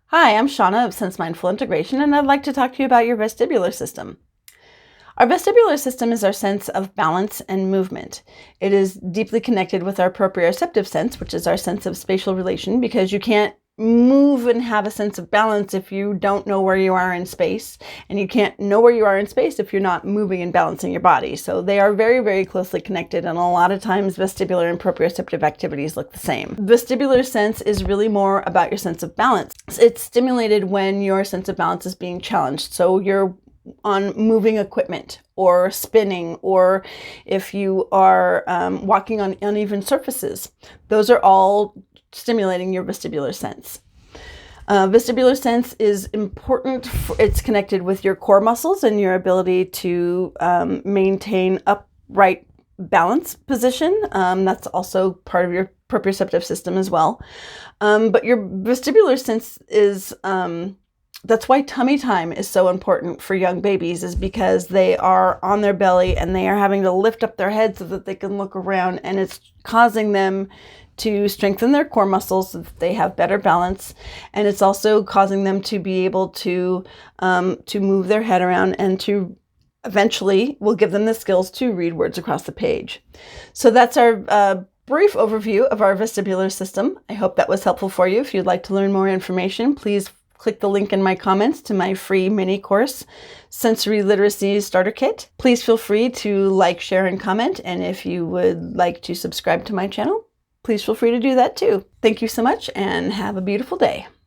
Hi, I'm Shana of Sense Mindful Integration, and I'd like to talk to you about your vestibular system. Our vestibular system is our sense of balance and movement. It is deeply connected with our proprioceptive sense, which is our sense of spatial relation, because you can't move and have a sense of balance if you don't know where you are in space, and you can't know where you are in space if you're not moving and balancing your body. So they are very, very closely connected, and a lot of times vestibular and proprioceptive activities look the same. Vestibular sense is really more about your sense of balance. It's stimulated when your sense of balance is being challenged. So you're on moving equipment or spinning, or if you are walking on uneven surfaces. Those are all stimulating your vestibular sense. Vestibular sense is important. It's connected with your core muscles and your ability to maintain upright balance position. That's also part of your proprioceptive system as well. But your vestibular sense is that's why tummy time is so important for young babies, is because they are on their belly and they are having to lift up their head so that they can look around, and it's causing them to strengthen their core muscles so that they have better balance, and it's also causing them to be able to move their head around, and to eventually will give them the skills to read words across the page. So that's our brief overview of our vestibular system. I hope that was helpful for you. If you'd like to learn more information, please click the link in my comments to my free mini course, Sensory Literacy Starter Kit. Please feel free to like, share, and comment. And if you would like to subscribe to my channel, please feel free to do that too. Thank you so much and have a beautiful day.